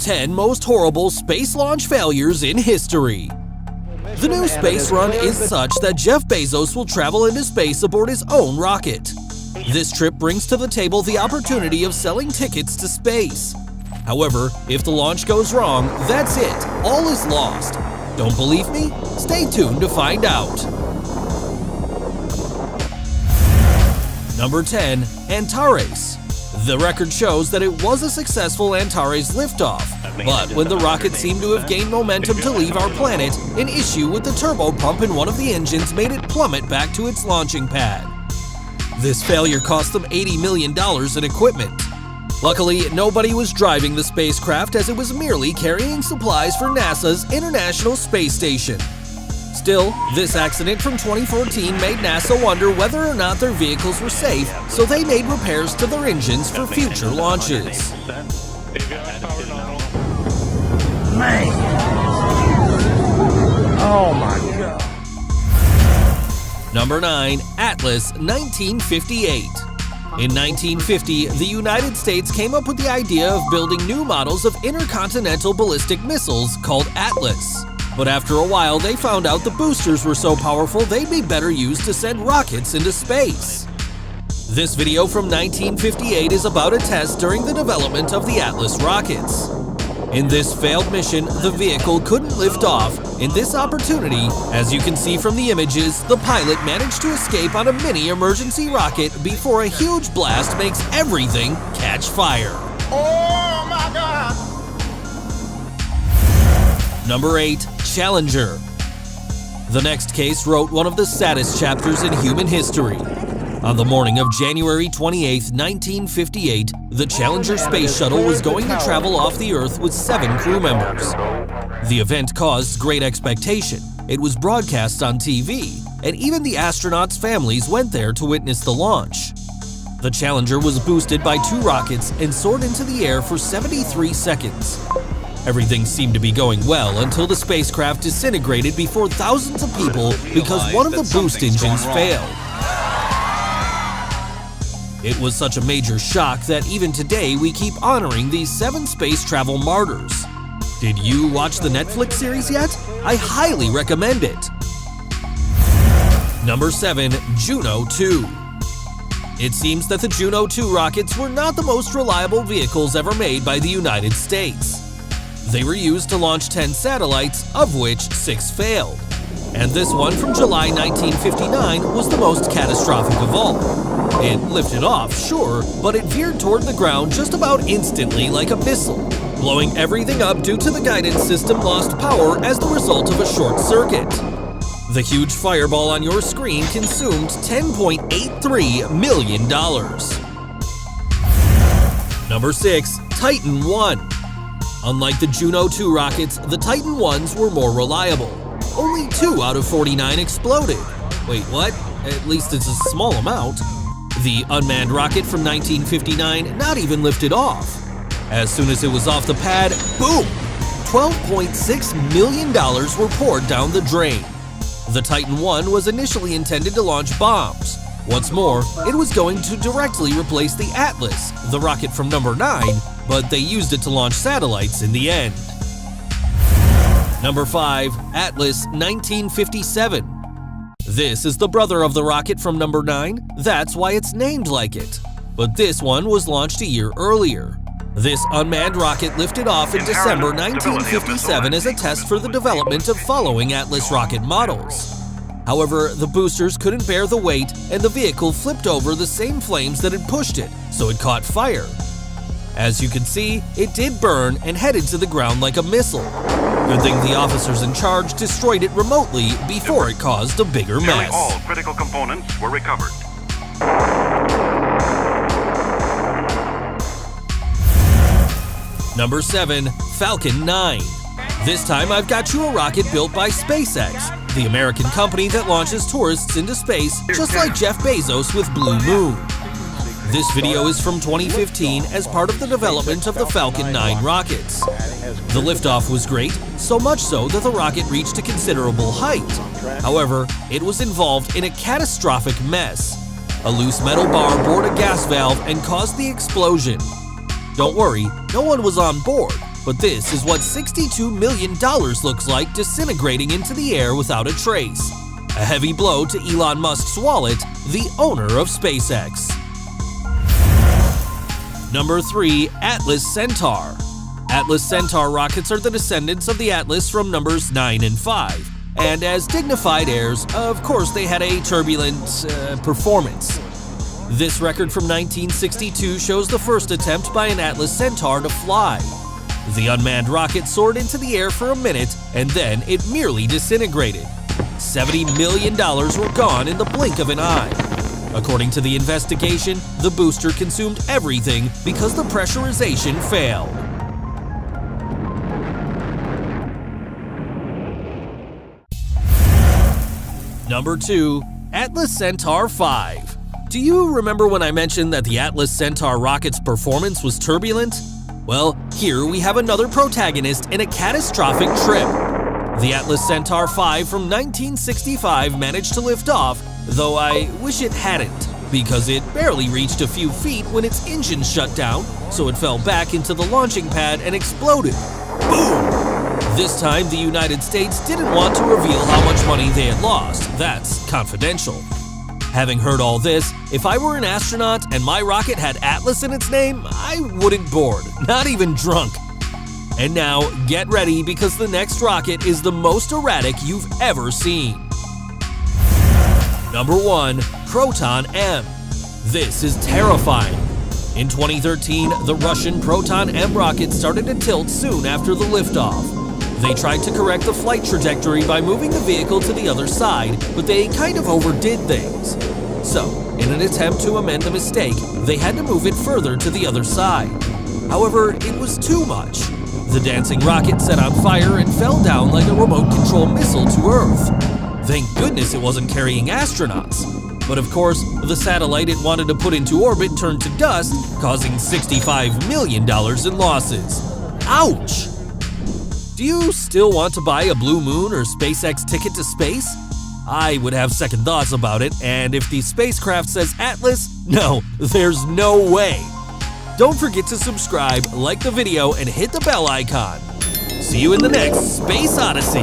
10 most horrible space launch failures in history. The new space run is such that Jeff Bezos will travel into space aboard his own rocket. This trip brings to the table the opportunity of selling tickets to space. However, if the launch goes wrong, that's it. All is lost. Don't believe me? Stay tuned to find out. Number 10. Antares. The record shows that it was a successful Antares liftoff, but when the rocket seemed to have gained momentum to leave our planet, an issue with the turbo pump in one of the engines made it plummet back to its launching pad. This failure cost them $80 million in equipment. Luckily, nobody was driving the spacecraft as it was merely carrying supplies for NASA's International Space Station. Still, this accident from 2014 made NASA wonder whether or not their vehicles were safe, so they made repairs to their engines for future launches. Man! Oh my God! Number 9. Atlas 1958. In 1950, the United States came up with the idea of building new models of intercontinental ballistic missiles called Atlas. But after a while, they found out the boosters were so powerful they'd be better used to send rockets into space. This video from 1958 is about a test during the development of the Atlas rockets. In this failed mission, the vehicle couldn't lift off. In this opportunity, as you can see from the images, the pilot managed to escape on a mini emergency rocket before a huge blast makes everything catch fire. Oh my God! Number 8. Challenger. The next case wrote one of the saddest chapters in human history. On the morning of January 28, 1958, the Challenger space shuttle was going to travel off the Earth with 7 crew members. The event caused great expectation. It was broadcast on TV, and even the astronauts' families went there to witness the launch. The Challenger was boosted by 2 rockets and soared into the air for 73 seconds. Everything seemed to be going well until the spacecraft disintegrated before thousands of people because one of the boost engines failed. It was such a major shock that even today we keep honoring these 7 space travel martyrs. Did you watch the Netflix series yet? I highly recommend it. Number 7. Juno 2. It seems that the Juno 2 rockets were not the most reliable vehicles ever made by the United States. They were used to launch 10 satellites, of which 6 failed. And this one from July 1959 was the most catastrophic of all. It lifted off, sure, but it veered toward the ground just about instantly like a missile, blowing everything up due to the guidance system lost power as the result of a short circuit. The huge fireball on your screen consumed $10.83 million. Number 6. Titan 1. Unlike the Juno 2 rockets, the Titan 1s were more reliable. Only 2 out of 49 exploded. Wait, what? At least it's a small amount. The unmanned rocket from 1959 not even lifted off. As soon as it was off the pad, boom! $12.6 million were poured down the drain. The Titan 1 was initially intended to launch bombs. What's more, it was going to directly replace the Atlas, the rocket from number 9, but they used it to launch satellites in the end. Number 5. Atlas 1957. This is the brother of the rocket from number 9, that's why it's named like it. But this one was launched a year earlier. This unmanned rocket lifted off in December 1957 as a test for the development of following Atlas rocket models. However, the boosters couldn't bear the weight and the vehicle flipped over the same flames that had pushed it, so it caught fire. As you can see, it did burn and headed to the ground like a missile. Good thing the officers in charge destroyed it remotely before it caused a bigger mess. All critical components were recovered. Number 7. Falcon 9. This time I've got you a rocket built by SpaceX, the American company that launches tourists into space just like Jeff Bezos with Blue Moon. This video is from 2015 as part of the development of the Falcon 9 rockets. The liftoff was great, so much so that the rocket reached a considerable height. However, it was involved in a catastrophic mess. A loose metal bar bored a gas valve and caused the explosion. Don't worry, no one was on board. but this is what $62 million looks like disintegrating into the air without a trace. A heavy blow to Elon Musk's wallet, the owner of SpaceX. Number 3. Atlas Centaur. Atlas Centaur rockets are the descendants of the Atlas from numbers 9 and 5. And as dignified heirs, of course they had a turbulent performance. This record from 1962 shows the first attempt by an Atlas Centaur to fly. The unmanned rocket soared into the air for a minute, and then it merely disintegrated. $70 million were gone in the blink of an eye. According to the investigation, the booster consumed everything because the pressurization failed. Number 2. Atlas Centaur 5. Do you remember when I mentioned that the Atlas Centaur rocket's performance was turbulent? Well, here we have another protagonist in a catastrophic trip. The Atlas Centaur 5 from 1965 managed to lift off, though I wish it hadn't, because it barely reached a few feet when its engine shut down, so it fell back into the launching pad and exploded. Boom! This time, the United States didn't want to reveal how much money they had lost. That's confidential. Having heard all this, if I were an astronaut and my rocket had Atlas in its name, I wouldn't board, not even drunk. And now, get ready because the next rocket is the most erratic you've ever seen. Number 1. Proton M. This is terrifying. In 2013, the Russian Proton M rocket started to tilt soon after the liftoff. They tried to correct the flight trajectory by moving the vehicle to the other side, but they kind of overdid things. So, in an attempt to amend the mistake, they had to move it further to the other side. However, it was too much. The dancing rocket set on fire and fell down like a remote-control missile to Earth. Thank goodness it wasn't carrying astronauts. But of course, the satellite it wanted to put into orbit turned to dust, causing $65 million in losses. Ouch! Do you still want to buy a Blue Moon or SpaceX ticket to space? I would have second thoughts about it, and if the spacecraft says Atlas, no, there's no way. Don't forget to subscribe, like the video, and hit the bell icon. See you in the next Space Odyssey.